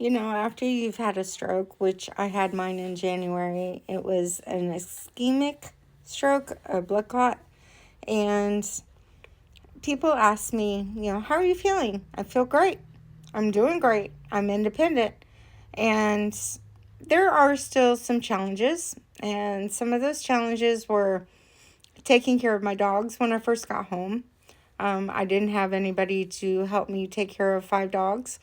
After you've had a stroke, which I had mine in January, it was an ischemic stroke, a blood clot. And people ask me, how are you feeling? I feel great. I'm doing great. I'm independent. And there are still some challenges. And some of those challenges were taking care of my dogs when I first got home. I didn't have anybody to help me take care of 5 dogs.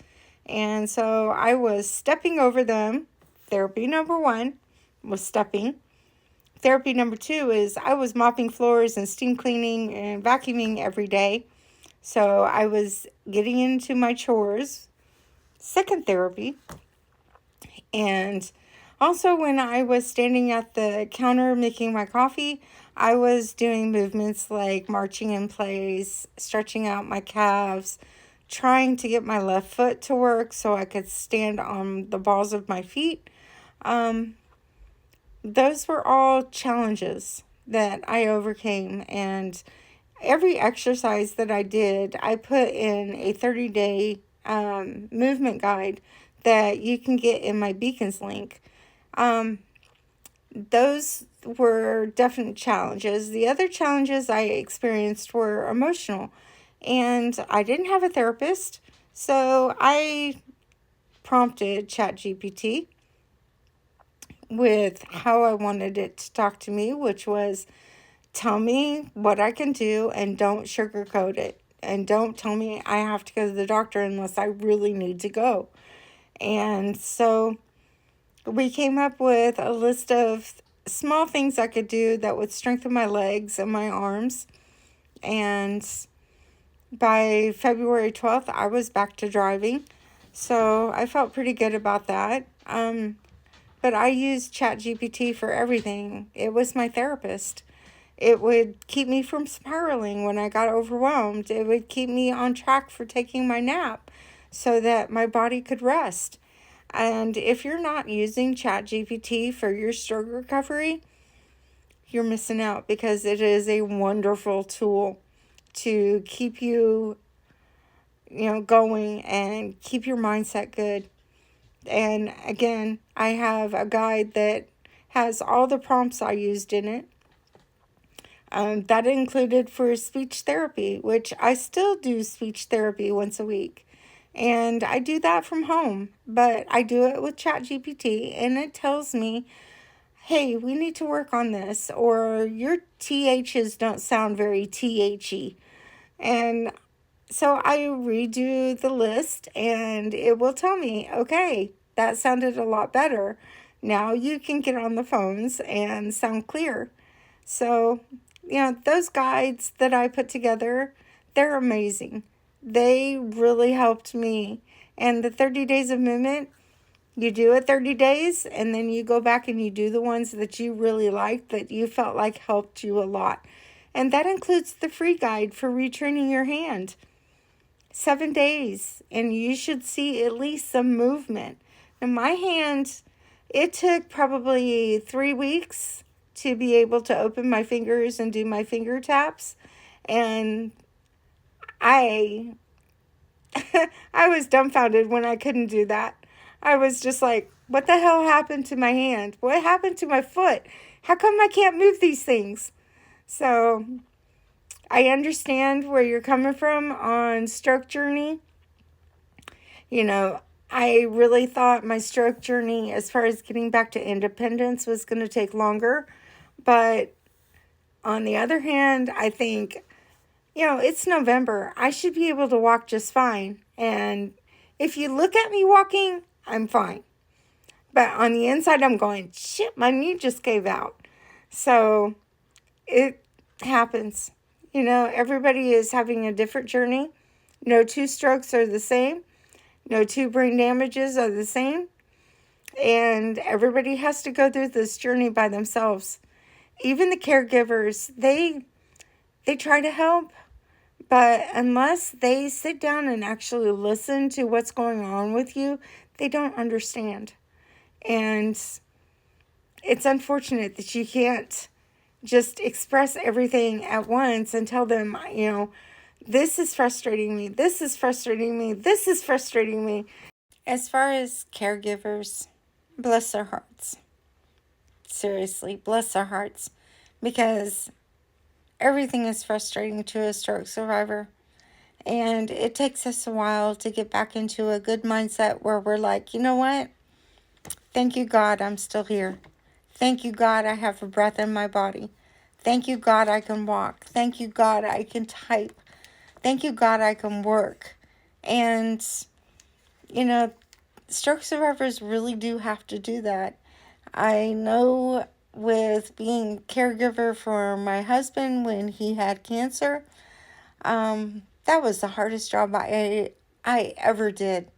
And so I was stepping over them. Therapy number 1 was stepping. Therapy number 2 is I was mopping floors and steam cleaning and vacuuming every day. So I was getting into my chores. Second therapy. And also when I was standing at the counter making my coffee, I was doing movements like marching in place, stretching out my calves, trying to get my left foot to work so I could stand on the balls of my feet. Those were all challenges that I overcame, and every exercise that I did, I put in a 30-day movement guide that you can get in my Beacons link. Those were definite challenges. The other challenges I experienced were emotional, and I didn't have a therapist, so I prompted ChatGPT with how I wanted it to talk to me, which was tell me what I can do and don't sugarcoat it. And don't tell me I have to go to the doctor unless I really need to go. And so we came up with a list of small things I could do that would strengthen my legs and my arms. And by February 12th, I was back to driving. So I felt pretty good about that. But I used ChatGPT for everything. It was my therapist. It would keep me from spiraling when I got overwhelmed. It would keep me on track for taking my nap so that my body could rest. And if you're not using ChatGPT for your stroke recovery, you're missing out, because it is a wonderful tool to keep you, going and keep your mindset good. And again, I have a guide that has all the prompts I used in it. That included for speech therapy, which I still do speech therapy once a week. And I do that from home, but I do it with ChatGPT, and it tells me, hey, we need to work on this, or your THs don't sound very THy. And so I redo the list, and it will tell me, okay, that sounded a lot better. Now you can get on the phones and sound clear. So, those guides that I put together, they're amazing. They really helped me. And the 30 days of movement, you do it 30 days, and then you go back and you do the ones that you really liked, that you felt like helped you a lot. And that includes the free guide for retraining your hand. 7 days, and you should see at least some movement. And my hand, it took probably 3 weeks to be able to open my fingers and do my finger taps. And I was dumbfounded when I couldn't do that. I was just like, what the hell happened to my hand? What happened to my foot? How come I can't move these things? So I understand where you're coming from on stroke journey. I really thought my stroke journey, as far as getting back to independence, was going to take longer. But on the other hand, I think, it's November. I should be able to walk just fine. And if you look at me walking, I'm fine. But on the inside, I'm going, shit, my knee just gave out. So it happens. Everybody is having a different journey. No 2 strokes are the same. No 2 brain damages are the same. And everybody has to go through this journey by themselves. Even the caregivers, they try to help. But unless they sit down and actually listen to what's going on with you, they don't understand. And it's unfortunate that you can't just express everything at once and tell them, this is frustrating me, this is frustrating me, this is frustrating me. As far as caregivers, bless their hearts. Seriously, bless their hearts. Because everything is frustrating to a stroke survivor. And it takes us a while to get back into a good mindset where we're like, you know what? Thank you, God, I'm still here. Thank you, God, I have a breath in my body. Thank you, God, I can walk. Thank you, God, I can type. Thank you, God, I can work. And, you know, stroke survivors really do have to do that. I know with being caregiver for my husband when he had cancer, that was the hardest job I ever did.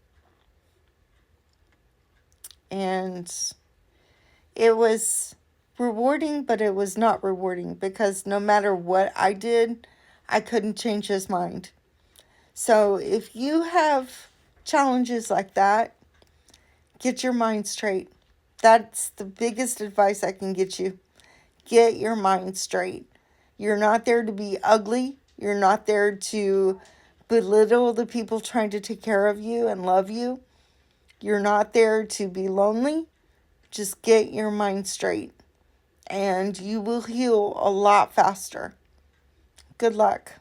And it was rewarding, but it was not rewarding because no matter what I did, I couldn't change his mind. So if you have challenges like that, get your mind straight. That's the biggest advice I can get you. Get your mind straight. You're not there to be ugly. You're not there to belittle the people trying to take care of you and love you. You're not there to be lonely. Just get your mind straight and you will heal a lot faster. Good luck.